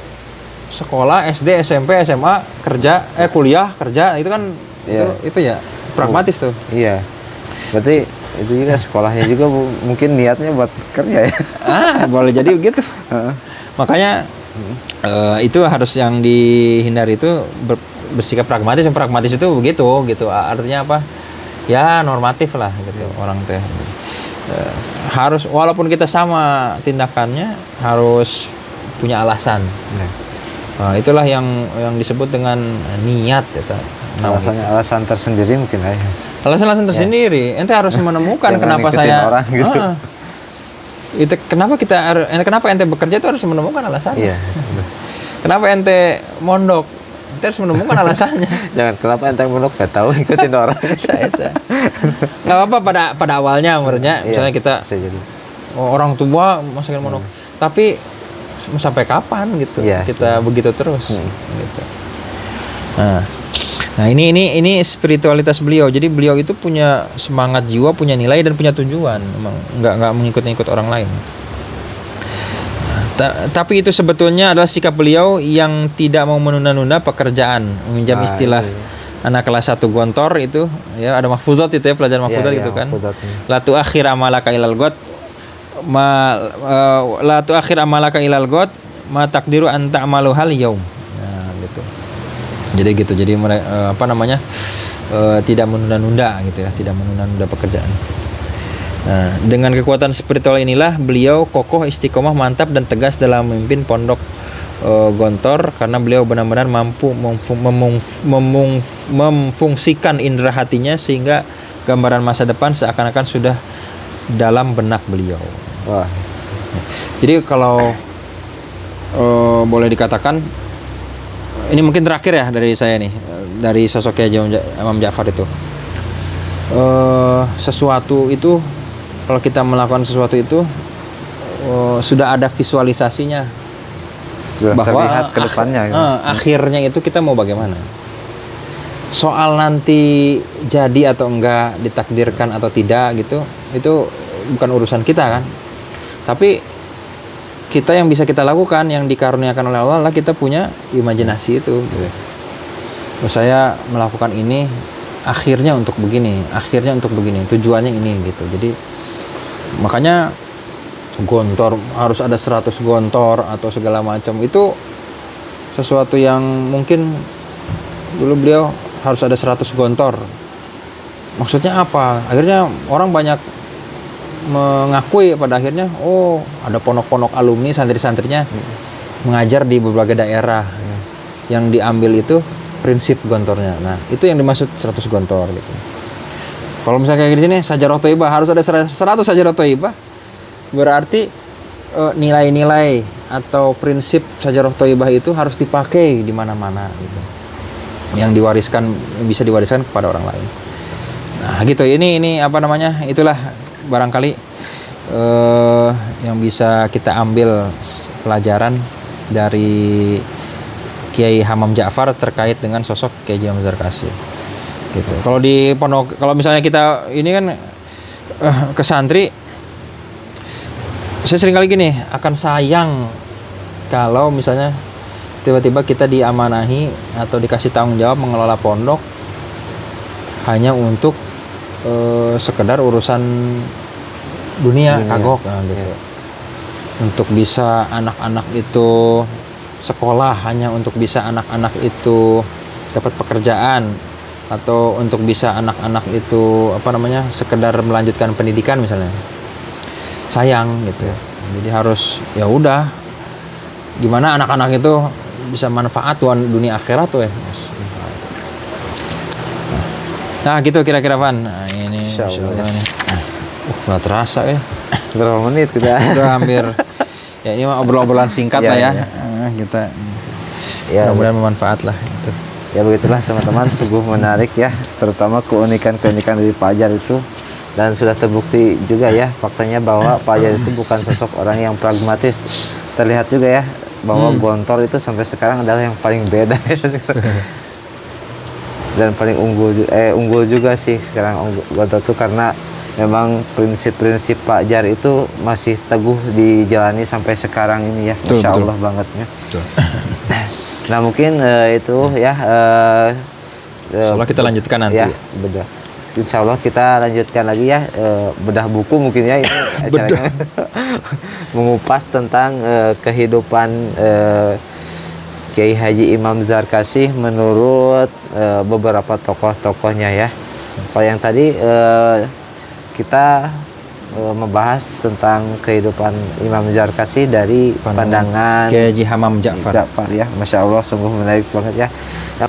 Speaker 1: sekolah, SD, SMP, SMA, kerja, kuliah, kerja, itu kan itu ya pragmatis tuh.
Speaker 2: Iya. Berarti itu juga sekolahnya juga mungkin niatnya buat kerja ya.
Speaker 1: Boleh jadi begitu. Makanya itu harus yang dihindari itu bersikap pragmatis. Yang pragmatis itu begitu gitu. Artinya apa? Ya normatif lah gitu orang teh. Harus walaupun kita sama tindakannya harus punya alasan. Itulah yang disebut dengan niat gitu.
Speaker 2: Alasan tersendiri mungkin ya.
Speaker 1: Alasan tersendiri. Ente harus menemukan kenapa saya
Speaker 2: orang, gitu.
Speaker 1: Itu kenapa ente bekerja itu harus menemukan alasannya.
Speaker 2: Iya.
Speaker 1: Kenapa ente mondok? Ente harus menemukan alasannya.
Speaker 2: Jangan kenapa ente mondok gak tahu ikutin orang.
Speaker 1: Nggak apa pada awalnya menurutnya misalnya kita orang tua masukin mondok. Tapi sampai kapan gitu? Kita begitu terus gitu. Nah ini spiritualitas beliau. Jadi beliau itu punya semangat jiwa, punya nilai dan punya tujuan. Emang nggak mengikut orang lain. Tapi itu sebetulnya adalah sikap beliau yang tidak mau menunda-nunda pekerjaan. Meminjam istilah anak kelas 1 gontor itu ya ada mahfuzat itu ya pelajaran mahfuzat gitu kan. La tu akhir amalaka ilal ghad la tu akhir amalaka ilal ghad ma takdiru an ta'malu hal yaum. Nah gitu. Jadi gitu. Jadi tidak menunda-nunda gitu ya, tidak menunda-nunda pekerjaan. Nah, dengan kekuatan spiritual inilah beliau kokoh, istiqomah, mantap dan tegas dalam memimpin pondok Gontor karena beliau benar-benar mampu memfungsikan indera hatinya sehingga gambaran masa depan seakan-akan sudah dalam benak beliau.
Speaker 2: Wah.
Speaker 1: Jadi kalau boleh dikatakan ini mungkin terakhir ya dari saya nih, dari sosok Kiai Imam Ja'far itu. Sesuatu itu kalau kita melakukan sesuatu itu sudah ada visualisasinya
Speaker 2: Sudah
Speaker 1: bahwa
Speaker 2: terlihat ke depannya gitu.
Speaker 1: Akhirnya itu kita mau bagaimana. Soal nanti jadi atau enggak, ditakdirkan atau tidak gitu, itu bukan urusan kita kan. Tapi kita yang bisa kita lakukan, yang dikaruniakan oleh Allah, kita punya imajinasi itu. Gitu. Terus saya melakukan ini, akhirnya untuk begini, tujuannya ini gitu. Jadi makanya gontor harus ada 100 gontor atau segala macam itu sesuatu yang mungkin dulu beliau harus ada 100 gontor. Maksudnya apa? Akhirnya orang banyak mengakui pada akhirnya ada ponok-ponok alumni santri-santrinya mengajar di berbagai daerah yang diambil itu prinsip gontornya. Nah, itu yang dimaksud 100 gontor gitu. Kalau misalnya kayak gini sajarah thayyibah harus ada 100 sajarah thayyibah. Berarti nilai-nilai atau prinsip sajarah thayyibah itu harus dipakai di mana-mana gitu. Yang bisa diwariskan kepada orang lain. Nah, gitu. Ini apa namanya? Itulah barangkali yang bisa kita ambil pelajaran dari Kiai Hamam Ja'far terkait dengan sosok Kiai Haji Ahmad Zarkashi. gitu. Kalau di pondok, kalau misalnya kita ini kan ke santri, saya sering kali gini, akan sayang kalau misalnya tiba-tiba kita diamanahi atau dikasih tanggung jawab mengelola pondok hanya untuk sekedar urusan dunia. Kagok gitu. Untuk bisa anak-anak itu sekolah, hanya untuk bisa anak-anak itu dapat pekerjaan, atau untuk bisa anak-anak itu sekedar melanjutkan pendidikan misalnya. Sayang gitu. Jadi harus ya udah, gimana anak-anak itu bisa manfaat dunia akhirat tuh ya. Nah gitu kira-kira Van. Nah, ini Insyaallah nih. Nggak terasa ya.
Speaker 2: Berapa menit kita?
Speaker 1: Udah hampir. Ya ini mah obrolan singkat lah ya. Kita mudah-mudahan bermanfaat lah gitu.
Speaker 2: Ya begitulah teman-teman, sungguh menarik ya, terutama keunikan-keunikan dari Pak Hajar itu, dan sudah terbukti juga ya faktanya bahwa Pak Hajar itu bukan sosok orang yang pragmatis. Terlihat juga ya bahwa Gontor itu sampai sekarang adalah yang paling beda dan paling unggul juga sih sekarang Gontor itu, karena memang prinsip-prinsip Pak Jar itu masih teguh dijalani sampai sekarang ini ya. Masya Allah bangetnya. Nah mungkin itu ya.
Speaker 1: Insya Allah kita lanjutkan nanti.
Speaker 2: Ya, bedah. Insya Allah kita lanjutkan lagi ya, bedah buku mungkin ya ini acaranya. Mengupas tentang kehidupan Kiai Haji Imam Zarkasih menurut beberapa tokoh-tokohnya ya. Kalau yang tadi kita membahas tentang kehidupan Imam Zarkasih dari pandangan
Speaker 1: Kiai Haji Hamam Ja'far
Speaker 2: ya. Masya Allah sungguh menarik banget ya.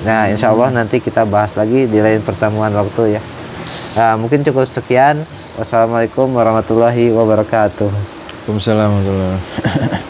Speaker 2: Nah insya Allah nanti kita bahas lagi di lain pertemuan waktu ya. Nah, mungkin cukup sekian. Wassalamualaikum warahmatullahi wabarakatuh.
Speaker 1: Waalaikumsalam warahmatullahi wabarakatuh.